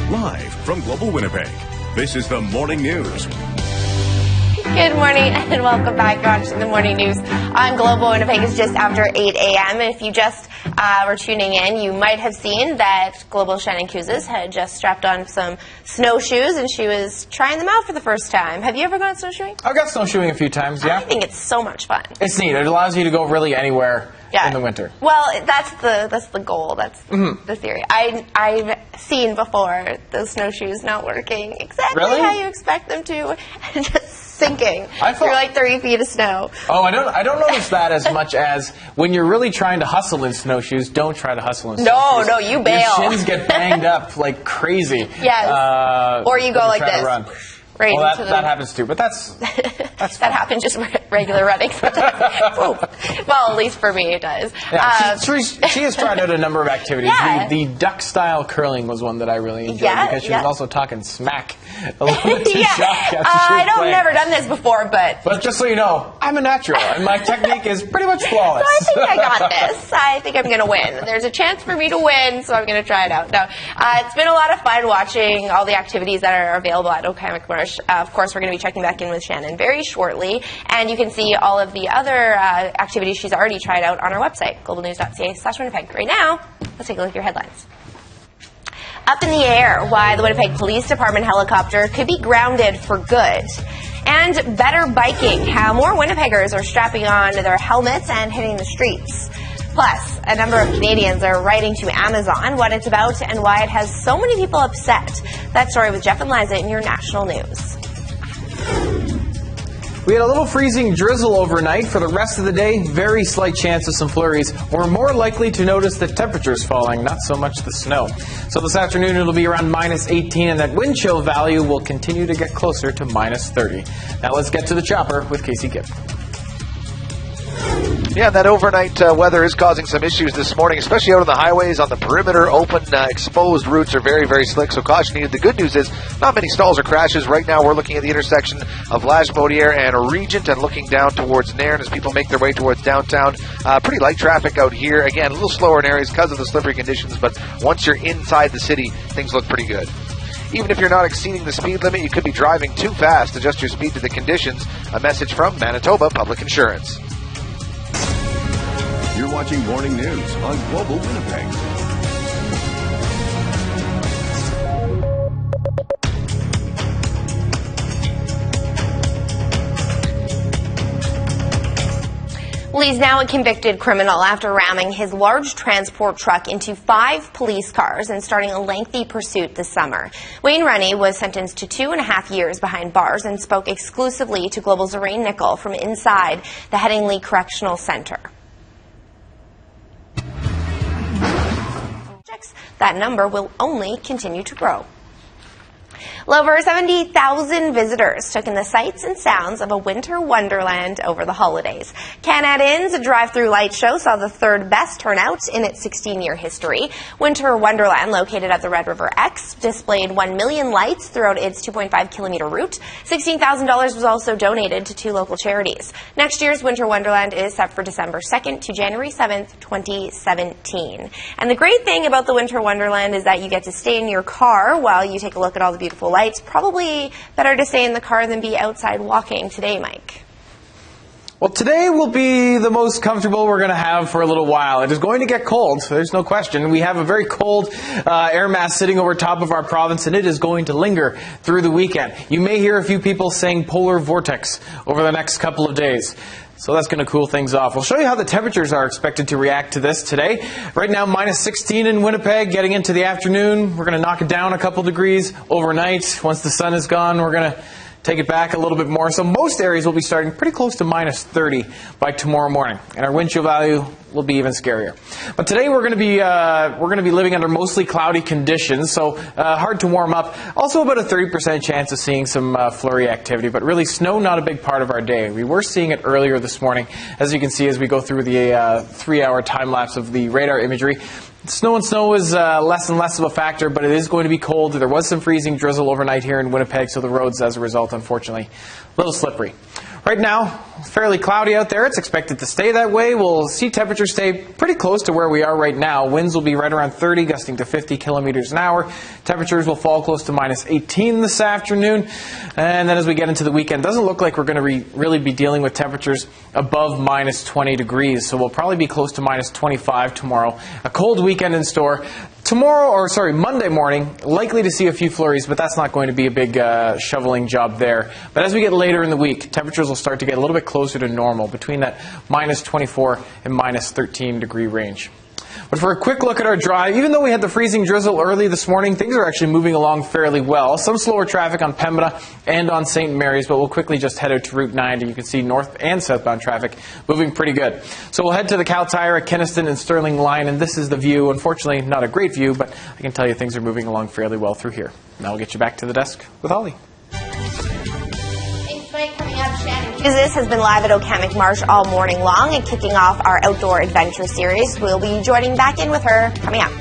Live from Global Winnipeg, this is the Morning News. Good morning and welcome back. You're watching the Morning News on Global Winnipeg. It's just after 8 a.m. And if you just were tuning in, you might have seen that Global Shannon Kuzes had just strapped on some snowshoes and she was trying them out for the first time. Have you ever gone snowshoeing? I've got snowshoeing a few times, yeah. I think it's so much fun. It's neat. It allows you to go really anywhere in the winter. Well, that's the goal. That's the theory. I've seen before those snowshoes not working exactly how you expect them to, and just sinking through like 3 feet of snow. Oh, I don't notice that as much as when you're really trying to hustle in snowshoes. Don't try to hustle in snowshoes. No, you bail. Your shins get banged up like crazy. Yes. Or you go like this. Run. Right well, into that happens too, but that's that happens just regular running. Well, at least for me it does. Yeah, she has tried out a number of activities. Yeah. The duck-style curling was one that I really enjoyed because she was also talking smack a little bit to shock after I've never done this before, but just so you know, I'm a natural, and my technique is pretty much flawless. So I think I got this. I think I'm going to win. There's a chance for me to win, so I'm going to try it out. Now, it's been a lot of fun watching all the activities that are available at Okayamik Marsh. Of course, we're going to be checking back in with Shannon very shortly, and you can see all of the other activities she's already tried out on our website, globalnews.ca/Winnipeg. Right now, let's take a look at your headlines. Up in the air, why the Winnipeg Police Department helicopter could be grounded for good. And better biking, how more Winnipeggers are strapping on their helmets and hitting the streets. Plus, a number of Canadians are writing to Amazon what it's about and why it has so many people upset. That story with Jeff and Liza in your national news. We had a little freezing drizzle overnight. For the rest of the day, very slight chance of some flurries. We're more likely to notice the temperatures falling, not so much the snow. So this afternoon it'll be around -18, and that wind chill value will continue to get closer to -30. Now let's get to the chopper with Casey Kidd. Yeah, that overnight weather is causing some issues this morning, especially out on the highways. On the perimeter, open, exposed routes are very, very slick, so caution needed. The good news is not many stalls or crashes. Right now, we're looking at the intersection of Lachaudière and Regent and looking down towards Nairn as people make their way towards downtown. Pretty light traffic out here. Again, a little slower in areas because of the slippery conditions, but once you're inside the city, things look pretty good. Even if you're not exceeding the speed limit, you could be driving too fast. Adjust your speed to the conditions. A message from Manitoba Public Insurance. You're watching Morning News on Global Winnipeg. Well, he's now a convicted criminal after ramming his large transport truck into 5 police cars and starting a lengthy pursuit this summer. Wayne Rennie was sentenced to 2.5 years behind bars and spoke exclusively to Global's Lorraine Nickel from inside the Headingley Correctional Center. That number will only continue to grow. Well, over 70,000 visitors took in the sights and sounds of a winter wonderland over the holidays. Canad Inn's drive-through light show saw the third best turnout in its 16-year history. Winter Wonderland, located at the Red River X, displayed 1 million lights throughout its 2.5-kilometer route. $16,000 was also donated to 2 local charities. Next year's Winter Wonderland is set for December 2nd to January 7th, 2017. And the great thing about the Winter Wonderland is that you get to stay in your car while you take a look at all the beautiful lights. Probably better to stay in the car than be outside walking today, Mike. Well, today will be the most comfortable we're going to have for a little while. It is going to get cold, there's no question. We have a very cold air mass sitting over top of our province, and it is going to linger through the weekend. You may hear a few people saying polar vortex over the next couple of days. So that's going to cool things off. We'll show you how the temperatures are expected to react to this today. Right now, -16 in Winnipeg. Getting into the afternoon, we're going to knock it down a couple degrees overnight. Once the sun is gone, we're going to take it back a little bit more. So most areas will be starting pretty close to -30 by tomorrow morning, and our wind chill value will be even scarier. But today we're going to be living under mostly cloudy conditions, so hard to warm up. Also about a 30% chance of seeing some flurry activity, but really snow not a big part of our day. We were seeing it earlier this morning, as you can see as we go through the 3-hour time lapse of the radar imagery. Snow is less and less of a factor, but it is going to be cold. There was some freezing drizzle overnight here in Winnipeg, so the roads, as a result, unfortunately, a little slippery. Right now, fairly cloudy out there. It's expected to stay that way. We'll see temperatures stay pretty close to where we are right now. Winds will be right around 30, gusting to 50 kilometers an hour. Temperatures will fall close to minus 18 this afternoon. And then as we get into the weekend, doesn't look like we're going to really be dealing with temperatures above minus 20 degrees. So we'll probably be close to minus 25 tomorrow. A cold weekend in store. Monday morning, likely to see a few flurries, but that's not going to be a big shoveling job there. But as we get later in the week, temperatures will start to get a little bit closer to normal, between that minus 24 and minus 13 degree range. But for a quick look at our drive, even though we had the freezing drizzle early this morning, things are actually moving along fairly well. Some slower traffic on Pembina and on St. Mary's, but we'll quickly just head out to Route 9, and you can see north and southbound traffic moving pretty good. So we'll head to the Cow Tire at Kenaston and Sterling line, and this is the view. Unfortunately, not a great view, but I can tell you things are moving along fairly well through here. Now we'll get you back to the desk with Holly. Thanks, Mike. Coming up, Shannon This has been live at Okamic Marsh all morning long and kicking off our outdoor adventure series. We'll be joining back in with her coming up.